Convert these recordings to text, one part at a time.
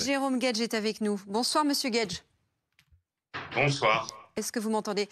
Jérôme Guedj est avec nous. Bonsoir, monsieur Guedj. Bonsoir. Est-ce que vous m'entendez?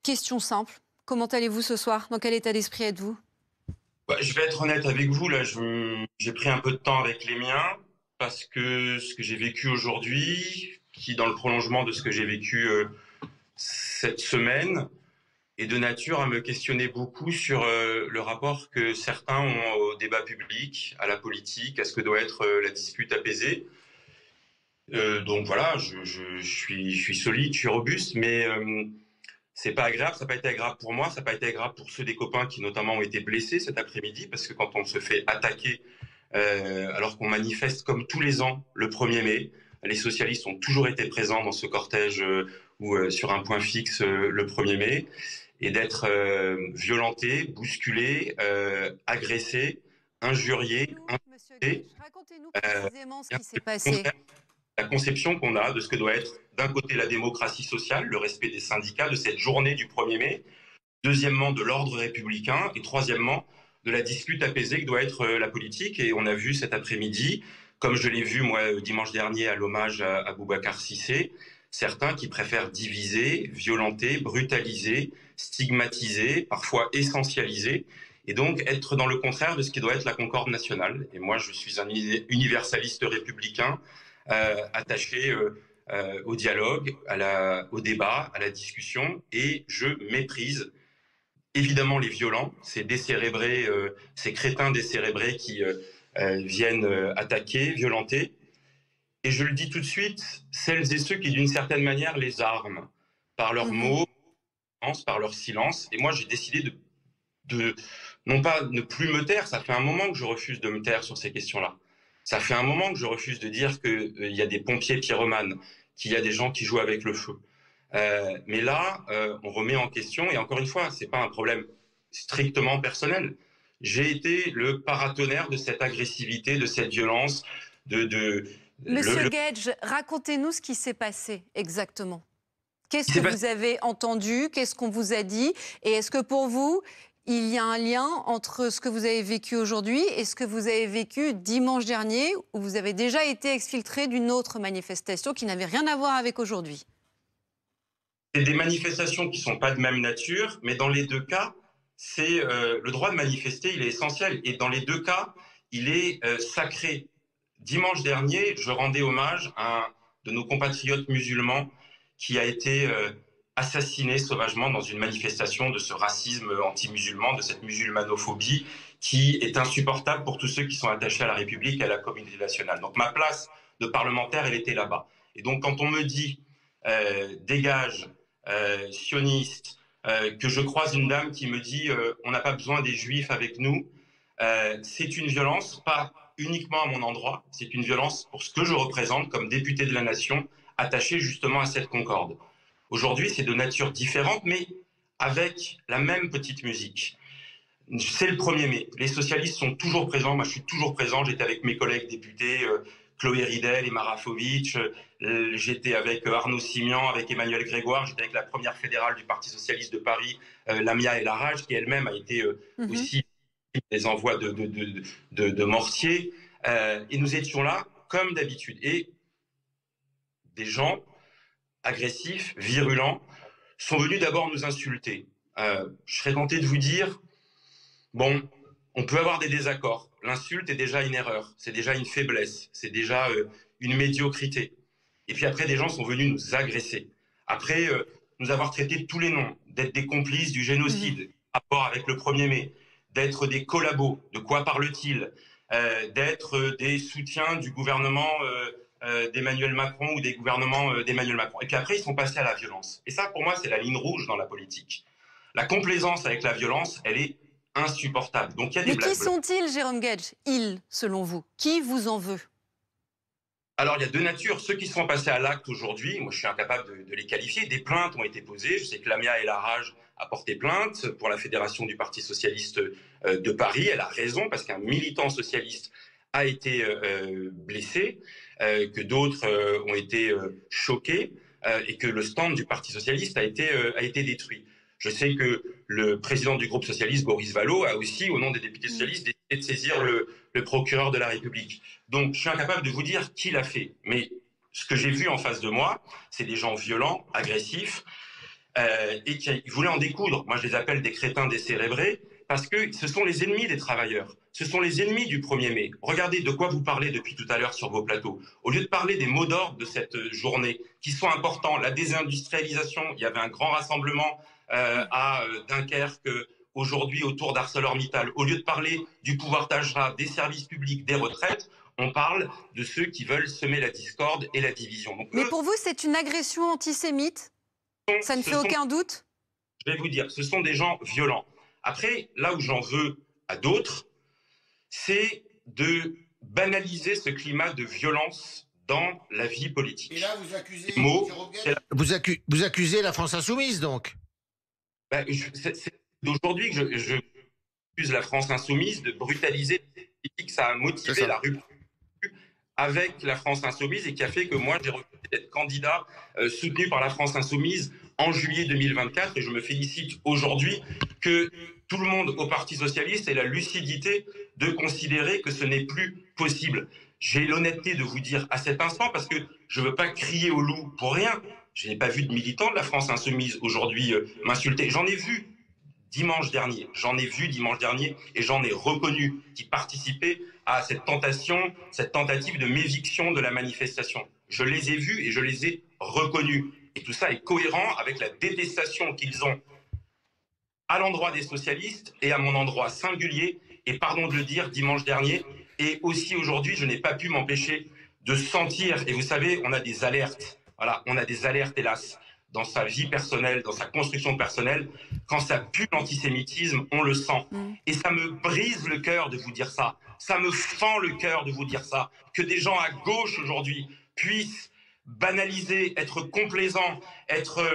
Question simple. Comment allez-vous ce soir? Dans quel état d'esprit êtes-vous? Je vais être honnête avec vous, là, j'ai pris un peu de temps avec les miens, parce que ce que j'ai vécu aujourd'hui, qui dans le prolongement de ce que j'ai vécu cette semaine, est de nature à me questionner beaucoup sur le rapport que certains ont au débat public, à la politique, à ce que doit être la dispute apaisée. Donc voilà, je suis solide, je suis robuste, mais c'est pas agréable, ça n'a pas été agréable pour moi, ça n'a pas été agréable pour ceux des copains qui notamment ont été blessés cet après-midi, parce que quand on se fait attaquer alors qu'on manifeste comme tous les ans le 1er mai, les socialistes ont toujours été présents dans ce cortège ou sur un point fixe le 1er mai, et d'être violenté, bousculé, agressé, injurié, insulté. Racontez-nous Euh, précisément ce qui s'est passé. la conception qu'on a de ce que doit être d'un côté la démocratie sociale, le respect des syndicats, de cette journée du 1er mai, deuxièmement de l'ordre républicain et troisièmement de la dispute apaisée que doit être la politique. Et on a vu cet après-midi, comme je l'ai vu moi dimanche dernier à l'hommage à Boubacar Cissé, certains qui préfèrent diviser, violenter, brutaliser, stigmatiser, parfois essentialiser, et donc être dans le contraire de ce qui doit être la concorde nationale. Et moi, je suis un universaliste républicain attaché au dialogue, au débat, à la discussion, et je méprise évidemment les violents, ces décérébrés, ces crétins décérébrés qui viennent attaquer, violenter. Et je le dis tout de suite, celles et ceux qui d'une certaine manière les arment par leurs mots, par leur silence. Et moi j'ai décidé de non pas ne plus me taire, ça fait un moment que je refuse de me taire sur ces questions-là. Ça fait un moment que je refuse de dire qu'il y a des pompiers pyromanes, qu'il y a des gens qui jouent avec le feu. Mais là, on remet en question, et encore une fois, c'est pas un problème strictement personnel. J'ai été le paratonnerre de cette agressivité, de cette violence, Monsieur Guedj, racontez-nous ce qui s'est passé exactement. Qu'est-ce que vous avez entendu? Qu'est-ce qu'on vous a dit? Et est-ce que pour vous, il y a un lien entre ce que vous avez vécu aujourd'hui et ce que vous avez vécu dimanche dernier, où vous avez déjà été exfiltré d'une autre manifestation qui n'avait rien à voir avec aujourd'hui? C'est des manifestations qui ne sont pas de même nature, mais dans les deux cas, c'est le droit de manifester, il est essentiel. Et dans les deux cas, il est sacré. Dimanche dernier, je rendais hommage à un de nos compatriotes musulmans qui a été assassiné sauvagement dans une manifestation de ce racisme anti-musulman, de cette musulmanophobie qui est insupportable pour tous ceux qui sont attachés à la République et à la communauté nationale. Donc ma place de parlementaire, elle était là-bas. Et donc quand on me dit dégage, sioniste, que je croise une dame qui me dit on n'a pas besoin des juifs avec nous, c'est une violence, pas uniquement à mon endroit, c'est une violence pour ce que je représente comme député de la nation, attaché justement à cette concorde. Aujourd'hui, c'est de nature différente, mais avec la même petite musique. C'est le 1er mai. Les socialistes sont toujours présents. Moi, je suis toujours présent. J'étais avec mes collègues députés, Chloé Ridel et Marafovic. J'étais avec Arnaud Simian, avec Emmanuel Grégoire. J'étais avec la première fédérale du Parti socialiste de Paris, Lamia El Harraj, qui elle-même a été aussi des envois de mortiers. Et nous étions là, comme d'habitude. Et des gens agressifs, virulents, sont venus d'abord nous insulter. Je serais tenté de vous dire, bon, on peut avoir des désaccords. L'insulte est déjà une erreur, c'est déjà une faiblesse, c'est déjà une médiocrité. Et puis après, des gens sont venus nous agresser. Après, nous avoir traités de tous les noms, d'être des complices du génocide, rapport avec le 1er mai, d'être des collabos, de quoi parle-t-il, d'être des soutiens du gouvernement d'Emmanuel Macron ou des gouvernements d'Emmanuel Macron. Et puis après, ils sont passés à la violence. Et ça, pour moi, c'est la ligne rouge dans la politique. La complaisance avec la violence, elle est insupportable. Donc il y a des blagues. Mais qui sont-ils, Jérôme Guedj? Ils, selon vous. Qui vous en veut? Alors, il y a deux natures. Ceux qui sont passés à l'acte aujourd'hui, moi je suis incapable de les qualifier. Des plaintes ont été posées. Je sais que Lamia El Harraj a porté plainte pour la Fédération du Parti socialiste de Paris. Elle a raison parce qu'un militant socialiste a été blessé, que d'autres ont été choqués et que le stand du Parti socialiste a été détruit. Je sais que le président du groupe socialiste, Boris Vallaud, a aussi, au nom des députés socialistes, décidé et de saisir le procureur de la République. Donc, je suis incapable de vous dire qui l'a fait. Mais ce que j'ai vu en face de moi, c'est des gens violents, agressifs, et qui voulaient en découdre. Moi, je les appelle des crétins décérébrés, parce que ce sont les ennemis des travailleurs. Ce sont les ennemis du 1er mai. Regardez de quoi vous parlez depuis tout à l'heure sur vos plateaux. Au lieu de parler des mots d'ordre de cette journée, qui sont importants, la désindustrialisation, il y avait un grand rassemblement à Dunkerque aujourd'hui autour d'ArcelorMittal. Au lieu de parler du pouvoir d'achat, des services publics, des retraites, on parle de ceux qui veulent semer la discorde et la division. Donc, mais pour vous, c'est une agression antisémite? Ça ne fait aucun doute? Je vais vous dire, ce sont des gens violents. Après, là où j'en veux à d'autres, c'est de banaliser ce climat de violence dans la vie politique. Et là, vous accusez vous accusez la France insoumise, donc? C'est d'aujourd'hui que je accuse la France insoumise de brutaliser les politiques. Ça a motivé la rupture avec la France insoumise et qui a fait que moi, j'ai refusé d'être candidat soutenu par la France insoumise en juillet 2024. Et je me félicite aujourd'hui que tout le monde au Parti socialiste ait la lucidité de considérer que ce n'est plus possible. J'ai l'honnêteté de vous dire à cet instant, parce que je ne veux pas crier au loup pour rien. Je n'ai pas vu de militants de la France insoumise aujourd'hui m'insulter. J'en ai vu dimanche dernier, et j'en ai reconnu qui participaient à cette tentation, cette tentative de m'éviction de la manifestation. Je les ai vus et je les ai reconnus. Et tout ça est cohérent avec la détestation qu'ils ont à l'endroit des socialistes et à mon endroit singulier. Et pardon de le dire, dimanche dernier, et aussi aujourd'hui, je n'ai pas pu m'empêcher de sentir, et vous savez, on a des alertes, voilà, on a des alertes, hélas, dans sa vie personnelle, dans sa construction personnelle, quand ça pue l'antisémitisme, on le sent. Et ça me brise le cœur de vous dire ça. Ça me fend le cœur de vous dire ça. Que des gens à gauche aujourd'hui puissent banaliser, être complaisants, être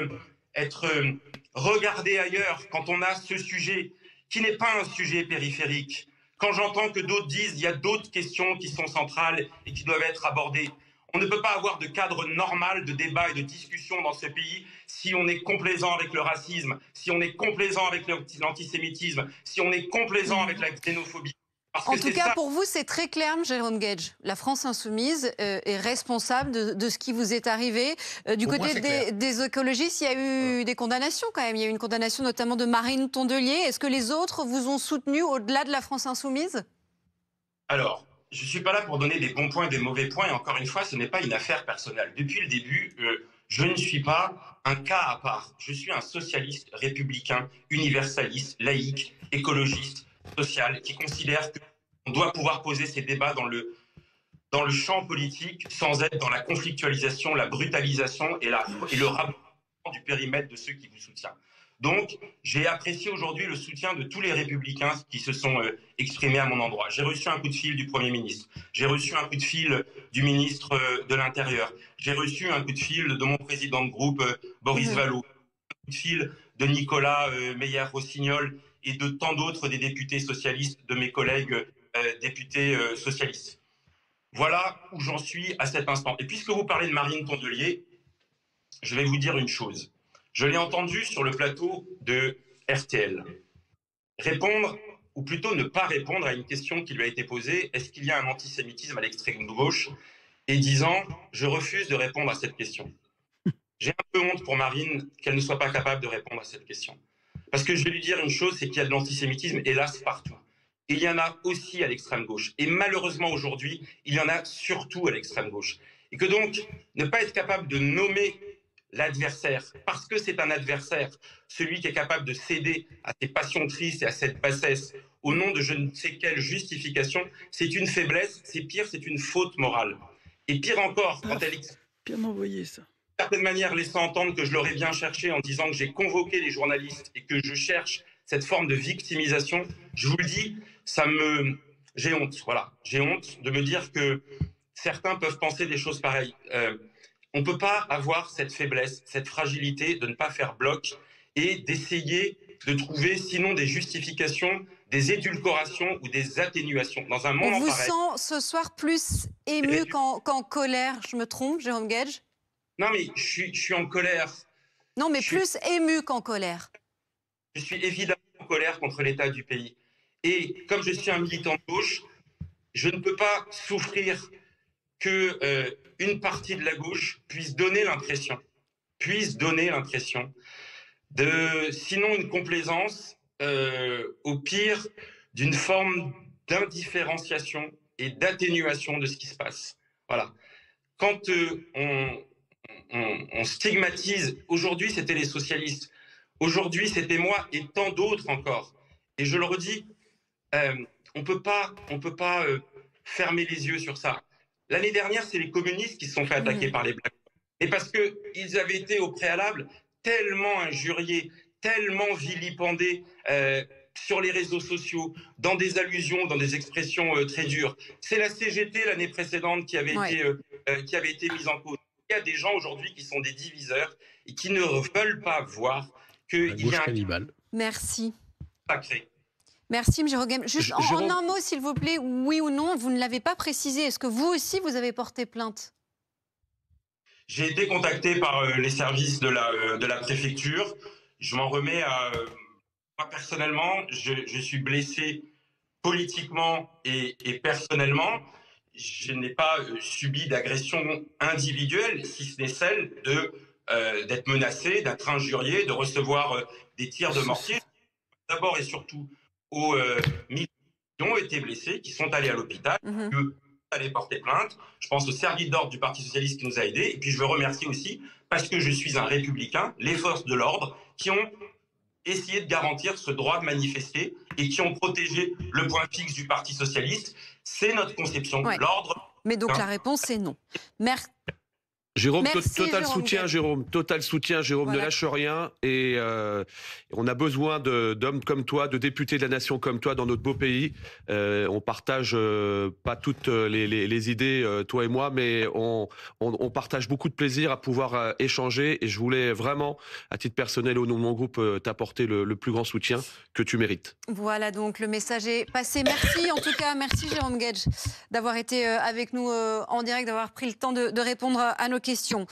regardés ailleurs quand on a ce sujet qui n'est pas un sujet périphérique. Quand j'entends que d'autres disent qu'il y a d'autres questions qui sont centrales et qui doivent être abordées. On ne peut pas avoir de cadre normal de débat et de discussion dans ce pays si on est complaisant avec le racisme, si on est complaisant avec l'antisémitisme, si on est complaisant avec la xénophobie. En tout cas, pour vous, c'est très clair, Jérôme Guedj. La France insoumise est responsable de ce qui vous est arrivé. Du côté des écologistes, il y a eu des condamnations quand même. Il y a eu une condamnation notamment de Marine Tondelier. Est-ce que les autres vous ont soutenu au-delà de la France insoumise? Alors, je ne suis pas là pour donner des bons points et des mauvais points. Et encore une fois, ce n'est pas une affaire personnelle. Depuis le début, je ne suis pas un cas à part. Je suis un socialiste républicain, universaliste, laïque, écologiste, social, qui considère qu'on doit pouvoir poser ces débats dans le champ politique sans être dans la conflictualisation, la brutalisation et le rabat du périmètre de ceux qui vous soutiennent. Donc, j'ai apprécié aujourd'hui le soutien de tous les républicains qui se sont exprimés à mon endroit. J'ai reçu un coup de fil du Premier ministre, j'ai reçu un coup de fil du ministre de l'Intérieur, j'ai reçu un coup de fil de mon président de groupe, Boris Vallaud, un coup de fil de Nicolas Meyer-Rossignol et de tant d'autres des députés socialistes, de mes collègues députés socialistes. Voilà où j'en suis à cet instant. Et puisque vous parlez de Marine Tondelier, je vais vous dire une chose. Je l'ai entendu sur le plateau de RTL répondre, ou plutôt ne pas répondre à une question qui lui a été posée, est-ce qu'il y a un antisémitisme à l'extrême gauche, et disant, je refuse de répondre à cette question. J'ai un peu honte pour Marine qu'elle ne soit pas capable de répondre à cette question. Parce que je vais lui dire une chose, c'est qu'il y a de l'antisémitisme, hélas, partout. Et il y en a aussi à l'extrême gauche. Et malheureusement, aujourd'hui, il y en a surtout à l'extrême gauche. Et que donc, ne pas être capable de nommer l'adversaire, parce que c'est un adversaire, celui qui est capable de céder à ses passions tristes et à cette bassesse, au nom de je ne sais quelle justification, c'est une faiblesse, c'est pire, c'est une faute morale. Et pire encore, quand elle bien envoyé ça. d'une certaine manière laissant entendre que je l'aurais bien cherché en disant que j'ai convoqué les journalistes et que je cherche cette forme de victimisation, je vous le dis, j'ai honte, voilà. J'ai honte de me dire que certains peuvent penser des choses pareilles. On ne peut pas avoir cette faiblesse, cette fragilité de ne pas faire bloc et d'essayer de trouver sinon des justifications, des édulcorations ou des atténuations. Dans un moment pareil... On vous sent ce soir plus ému qu'en colère, je me trompe, Jérôme Guedj? Non mais je suis en colère. Non mais plus ému qu'en colère. Je suis évidemment en colère contre l'état du pays. Et comme je suis un militant de gauche, je ne peux pas souffrir que une partie de la gauche puisse donner l'impression de, sinon une complaisance, au pire, d'une forme d'indifférenciation et d'atténuation de ce qui se passe. Voilà. Quand on stigmatise, aujourd'hui c'était les socialistes, aujourd'hui c'était moi et tant d'autres encore. Et je le redis, on peut pas fermer les yeux sur ça. L'année dernière, c'est les communistes qui se sont fait attaquer par les Blacks. Et parce qu'ils avaient été au préalable tellement injuriés, tellement vilipendés sur les réseaux sociaux, dans des allusions, dans des expressions très dures. C'est la CGT l'année précédente qui avait été mise en cause. Il y a des gens aujourd'hui qui sont des diviseurs et qui ne veulent pas voir qu'il y a un Merci. Sacré. Merci, M. Rogem. Juste en un mot, s'il vous plaît, oui ou non, vous ne l'avez pas précisé. Est-ce que vous aussi, vous avez porté plainte? J'ai été contacté par les services de la préfecture. Je m'en remets à... moi, personnellement, je suis blessé politiquement et personnellement. Je n'ai pas subi d'agression individuelle, si ce n'est celle d'être menacé, d'être injurié, de recevoir des tirs de mortier. D'abord et surtout aux militaires qui ont été blessés, qui sont allés à l'hôpital, qui allaient porter plainte. Je pense au service d'ordre du Parti socialiste qui nous a aidés. Et puis je veux remercier aussi, parce que je suis un républicain, les forces de l'ordre qui ont essayé de garantir ce droit de manifester et qui ont protégé le point fixe du Parti socialiste. C'est notre conception. L'ordre. Mais donc la réponse est non. Merci. Jérôme, Merci, total soutien, Jérôme. Voilà. Ne lâche rien. Et on a besoin d'hommes comme toi, de députés de la nation comme toi dans notre beau pays. On partage pas toutes les idées, toi et moi, mais on partage beaucoup de plaisir à pouvoir échanger. Et je voulais vraiment, à titre personnel, au nom de mon groupe, t'apporter le plus grand soutien que tu mérites. Voilà, donc le message est passé. Merci en tout cas, merci Jérôme Guedj d'avoir été avec nous en direct, d'avoir pris le temps de répondre à nos questions.